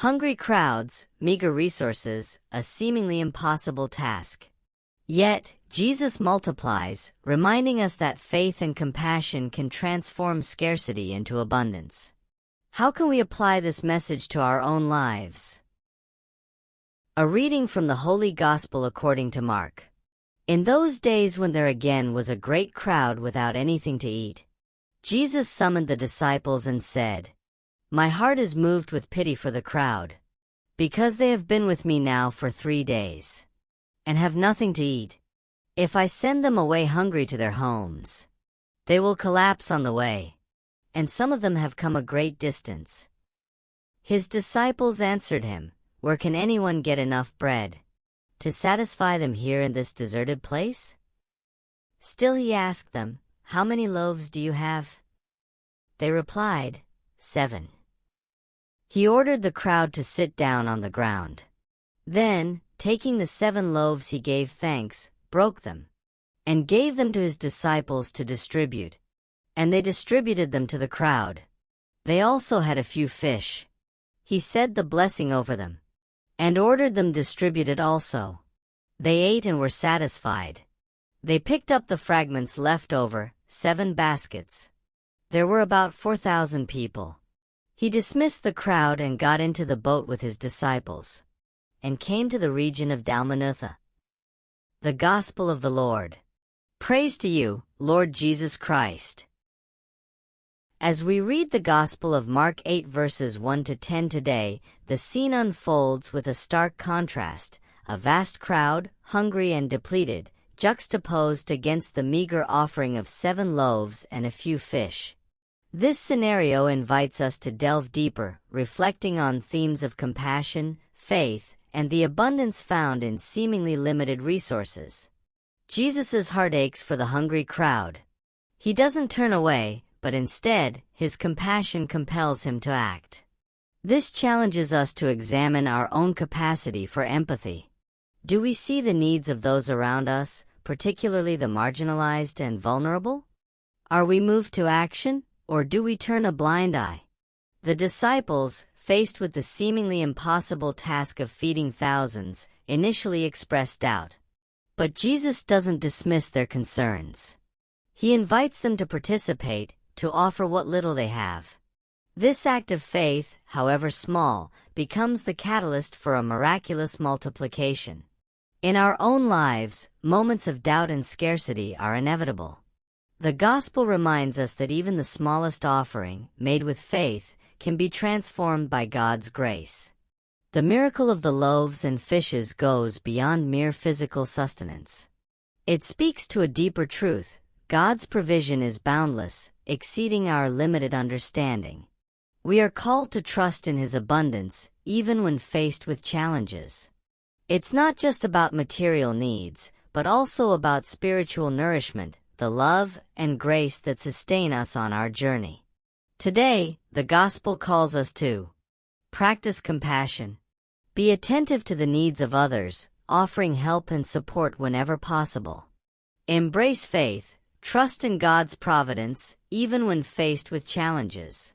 Hungry crowds, meager resources, a seemingly impossible task. Yet, Jesus multiplies, reminding us that faith and compassion can transform scarcity into abundance. How can we apply this message to our own lives? A reading from the Holy Gospel according to Mark. In those days when there again was a great crowd without anything to eat, Jesus summoned the disciples and said, "My heart is moved with pity for the crowd, because they have been with me now for 3 days, and have nothing to eat. If I send them away hungry to their homes, they will collapse on the way, and some of them have come a great distance." His disciples answered him, "Where can anyone get enough bread to satisfy them here in this deserted place?" Still he asked them, "How many loaves do you have?" They replied, 7. He ordered the crowd to sit down on the ground. Then, taking the 7 loaves he gave thanks, broke them, and gave them to his disciples to distribute. And they distributed them to the crowd. They also had a few fish. He said the blessing over them, and ordered them distributed also. They ate and were satisfied. They picked up the fragments left over, 7 baskets. There were about 4,000 people. He dismissed the crowd and got into the boat with his disciples, and came to the region of Dalmanutha. The Gospel of the Lord. Praise to you, Lord Jesus Christ. As we read the Gospel of Mark 8 verses 1 to 10 today, the scene unfolds with a stark contrast: a vast crowd, hungry and depleted, juxtaposed against the meager offering of 7 loaves and a few fish. This scenario invites us to delve deeper, reflecting on themes of compassion, faith, and the abundance found in seemingly limited resources. Jesus' heart aches for the hungry crowd. He doesn't turn away, but instead, his compassion compels him to act. This challenges us to examine our own capacity for empathy. Do we see the needs of those around us, particularly the marginalized and vulnerable? Are we moved to action, or do we turn a blind eye? The disciples, faced with the seemingly impossible task of feeding thousands, initially expressed doubt. But Jesus doesn't dismiss their concerns. He invites them to participate, to offer what little they have. This act of faith, however small, becomes the catalyst for a miraculous multiplication. In our own lives, moments of doubt and scarcity are inevitable. The Gospel reminds us that even the smallest offering, made with faith, can be transformed by God's grace. The miracle of the loaves and fishes goes beyond mere physical sustenance. It speaks to a deeper truth: God's provision is boundless, exceeding our limited understanding. We are called to trust in His abundance, even when faced with challenges. It's not just about material needs, but also about spiritual nourishment, the love and grace that sustain us on our journey. Today, the Gospel calls us to practice compassion. Be attentive to the needs of others, offering help and support whenever possible. Embrace faith. Trust in God's providence, even when faced with challenges.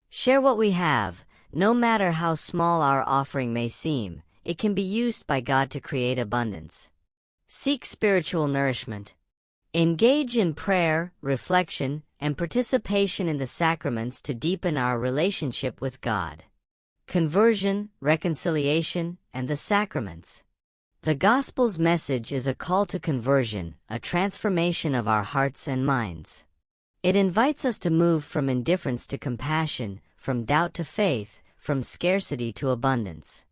Share what we have. No matter how small our offering may seem, it can be used by God to create abundance. Seek spiritual nourishment. Engage in prayer, reflection, and participation in the sacraments to deepen our relationship with God. Conversion, reconciliation, and the sacraments. The Gospel's message is a call to conversion, a transformation of our hearts and minds. It invites us to move from indifference to compassion, from doubt to faith, from scarcity to abundance.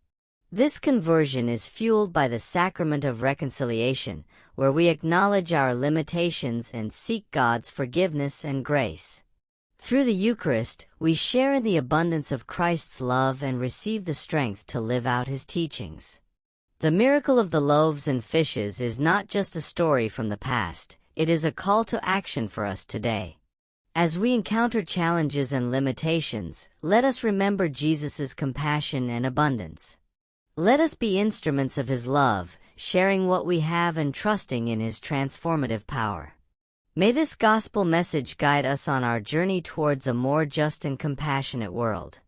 This conversion is fueled by the sacrament of reconciliation, where we acknowledge our limitations and seek God's forgiveness and grace. Through the Eucharist, we share in the abundance of Christ's love and receive the strength to live out His teachings. The miracle of the loaves and fishes is not just a story from the past, it is a call to action for us today. As we encounter challenges and limitations, let us remember Jesus' compassion and abundance. Let us be instruments of His love, sharing what we have and trusting in His transformative power. May this gospel message guide us on our journey towards a more just and compassionate world.